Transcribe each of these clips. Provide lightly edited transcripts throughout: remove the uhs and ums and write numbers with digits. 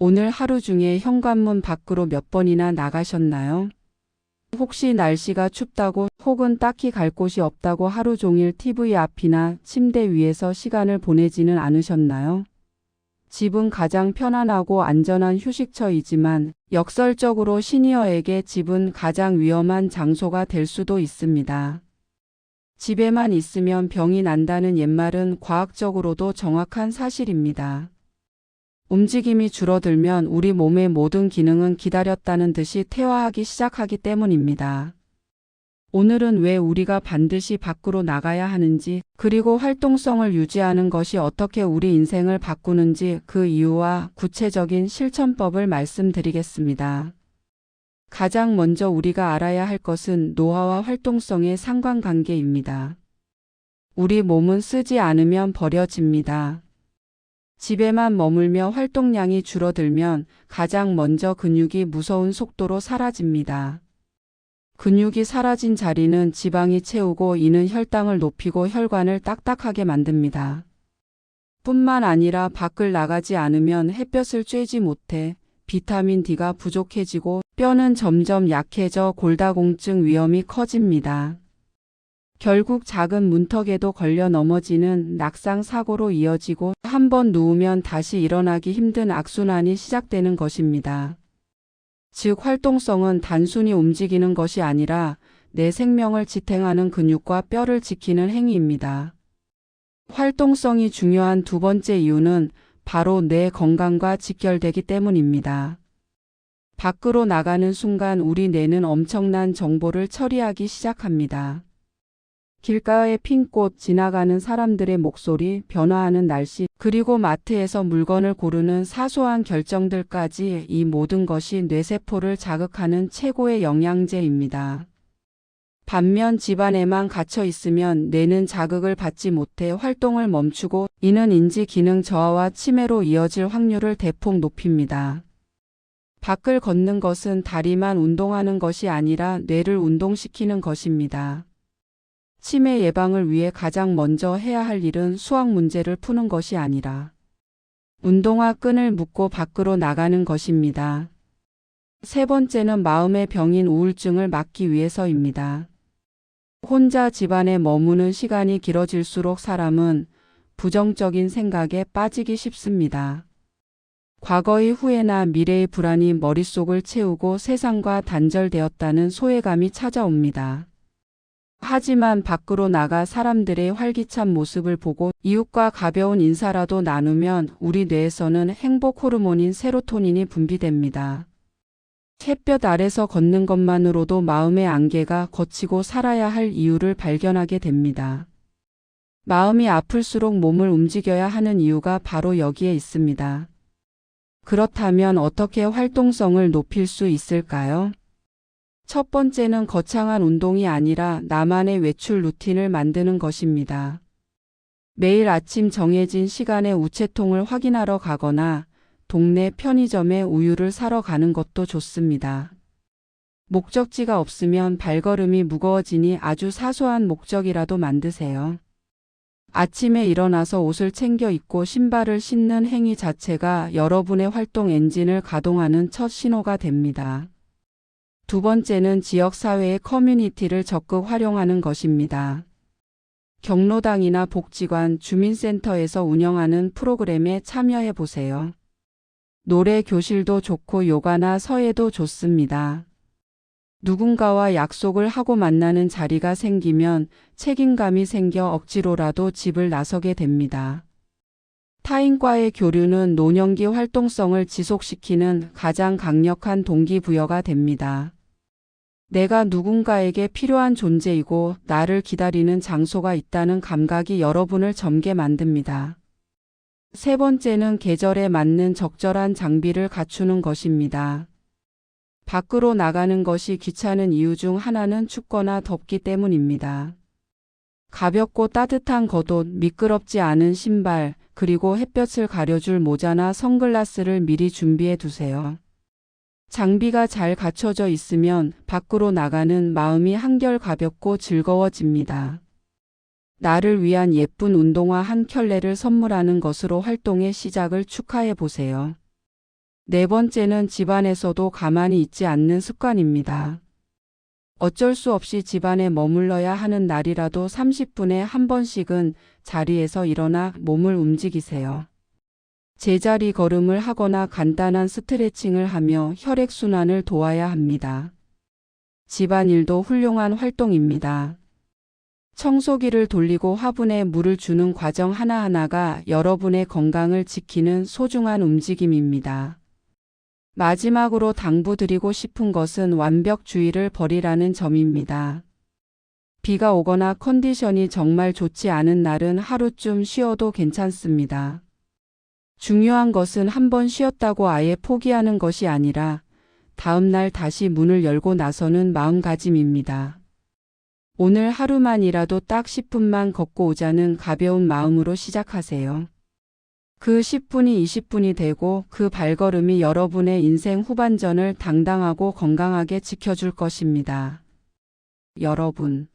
오늘 하루 중에 현관문 밖으로 몇 번이나 나가셨나요? 혹시 날씨가 춥다고 혹은 딱히 갈 곳이 없다고 하루 종일 TV 앞이나 침대 위에서 시간을 보내지는 않으셨나요? 집은 가장 편안하고 안전한 휴식처이지만 역설적으로 시니어에게 집은 가장 위험한 장소가 될 수도 있습니다. 집에만 있으면 병이 난다는 옛말은 과학적으로도 정확한 사실입니다. 움직임이 줄어들면 우리 몸의 모든 기능은 기다렸다는 듯이 퇴화하기 시작하기 때문입니다. 오늘은 왜 우리가 반드시 밖으로 나가야 하는지, 그리고 활동성을 유지하는 것이 어떻게 우리 인생을 바꾸는지 그 이유와 구체적인 실천법을 말씀드리겠습니다. 가장 먼저 우리가 알아야 할 것은 노화와 활동성의 상관관계입니다. 우리 몸은 쓰지 않으면 버려집니다. 집에만 머물며 활동량이 줄어들면 가장 먼저 근육이 무서운 속도로 사라집니다. 근육이 사라진 자리는 지방이 채우고 이는 혈당을 높이고 혈관을 딱딱하게 만듭니다. 뿐만 아니라 밖을 나가지 않으면 햇볕을 쬐지 못해 비타민 D가 부족해지고 뼈는 점점 약해져 골다공증 위험이 커집니다. 결국 작은 문턱에도 걸려 넘어지는 낙상 사고로 이어지고 한번 누우면 다시 일어나기 힘든 악순환이 시작되는 것입니다. 즉 활동성은 단순히 움직이는 것이 아니라 내 생명을 지탱하는 근육과 뼈를 지키는 행위입니다. 활동성이 중요한 두 번째 이유는 바로 뇌 건강과 직결되기 때문입니다. 밖으로 나가는 순간 우리 뇌는 엄청난 정보를 처리하기 시작합니다. 길가의 핀 꽃, 지나가는 사람들의 목소리, 변화하는 날씨, 그리고 마트에서 물건을 고르는 사소한 결정들까지 이 모든 것이 뇌세포를 자극하는 최고의 영양제입니다. 반면 집안에만 갇혀 있으면 뇌는 자극을 받지 못해 활동을 멈추고 이는 인지 기능 저하와 치매로 이어질 확률을 대폭 높입니다. 밖을 걷는 것은 다리만 운동하는 것이 아니라 뇌를 운동시키는 것입니다. 치매 예방을 위해 가장 먼저 해야 할 일은 수학 문제를 푸는 것이 아니라 운동화 끈을 묶고 밖으로 나가는 것입니다. 세 번째는 마음의 병인 우울증을 막기 위해서입니다. 혼자 집안에 머무는 시간이 길어질수록 사람은 부정적인 생각에 빠지기 쉽습니다. 과거의 후회나 미래의 불안이 머릿속을 채우고 세상과 단절되었다는 소외감이 찾아옵니다. 하지만 밖으로 나가 사람들의 활기찬 모습을 보고 이웃과 가벼운 인사라도 나누면 우리 뇌에서는 행복 호르몬인 세로토닌이 분비됩니다. 햇볕 아래서 걷는 것만으로도 마음의 안개가 걷히고 살아야 할 이유를 발견하게 됩니다. 마음이 아플수록 몸을 움직여야 하는 이유가 바로 여기에 있습니다. 그렇다면 어떻게 활동성을 높일 수 있을까요? 첫 번째는 거창한 운동이 아니라 나만의 외출 루틴을 만드는 것입니다. 매일 아침 정해진 시간에 우체통을 확인하러 가거나 동네 편의점에 우유를 사러 가는 것도 좋습니다. 목적지가 없으면 발걸음이 무거워지니 아주 사소한 목적이라도 만드세요. 아침에 일어나서 옷을 챙겨 입고 신발을 신는 행위 자체가 여러분의 활동 엔진을 가동하는 첫 신호가 됩니다. 두 번째는 지역사회의 커뮤니티를 적극 활용하는 것입니다. 경로당이나 복지관, 주민센터에서 운영하는 프로그램에 참여해 보세요. 노래 교실도 좋고 요가나 서예도 좋습니다. 누군가와 약속을 하고 만나는 자리가 생기면 책임감이 생겨 억지로라도 집을 나서게 됩니다. 타인과의 교류는 노년기 활동성을 지속시키는 가장 강력한 동기부여가 됩니다. 내가 누군가에게 필요한 존재이고 나를 기다리는 장소가 있다는 감각이 여러분을 젊게 만듭니다. 세 번째는 계절에 맞는 적절한 장비를 갖추는 것입니다. 밖으로 나가는 것이 귀찮은 이유 중 하나는 춥거나 덥기 때문입니다. 가볍고 따뜻한 겉옷, 미끄럽지 않은 신발, 그리고 햇볕을 가려줄 모자나 선글라스를 미리 준비해 두세요. 장비가 잘 갖춰져 있으면 밖으로 나가는 마음이 한결 가볍고 즐거워집니다. 나를 위한 예쁜 운동화 한 켤레를 선물하는 것으로 활동의 시작을 축하해 보세요. 네 번째는 집안에서도 가만히 있지 않는 습관입니다. 어쩔 수 없이 집안에 머물러야 하는 날이라도 30분에 한 번씩은 자리에서 일어나 몸을 움직이세요. 제자리 걸음을 하거나 간단한 스트레칭을 하며 혈액순환을 도와야 합니다. 집안일도 훌륭한 활동입니다. 청소기를 돌리고 화분에 물을 주는 과정 하나하나가 여러분의 건강을 지키는 소중한 움직임입니다. 마지막으로 당부드리고 싶은 것은 완벽주의를 버리라는 점입니다. 비가 오거나 컨디션이 정말 좋지 않은 날은 하루쯤 쉬어도 괜찮습니다. 중요한 것은 한번 쉬었다고 아예 포기하는 것이 아니라 다음 날 다시 문을 열고 나서는 마음가짐입니다. 오늘 하루만이라도 딱 10분만 걷고 오자는 가벼운 마음으로 시작하세요. 그 10분이 20분이 되고 그 발걸음이 여러분의 인생 후반전을 당당하고 건강하게 지켜줄 것입니다. 여러분,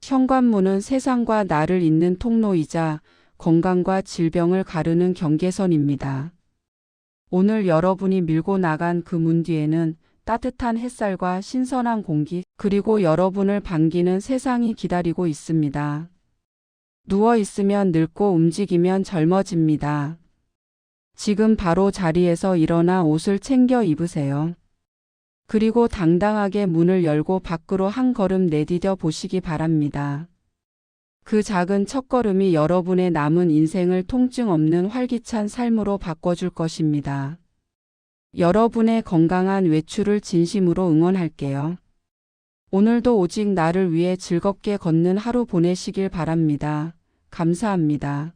현관문은 세상과 나를 잇는 통로이자 건강과 질병을 가르는 경계선입니다. 오늘 여러분이 밀고 나간 그 문 뒤에는 따뜻한 햇살과 신선한 공기, 그리고 여러분을 반기는 세상이 기다리고 있습니다. 누워 있으면 늙고 움직이면 젊어집니다. 지금 바로 자리에서 일어나 옷을 챙겨 입으세요. 그리고 당당하게 문을 열고 밖으로 한 걸음 내디뎌 보시기 바랍니다. 그 작은 첫걸음이 여러분의 남은 인생을 통증 없는 활기찬 삶으로 바꿔줄 것입니다. 여러분의 건강한 외출을 진심으로 응원할게요. 오늘도 오직 나를 위해 즐겁게 걷는 하루 보내시길 바랍니다. 감사합니다.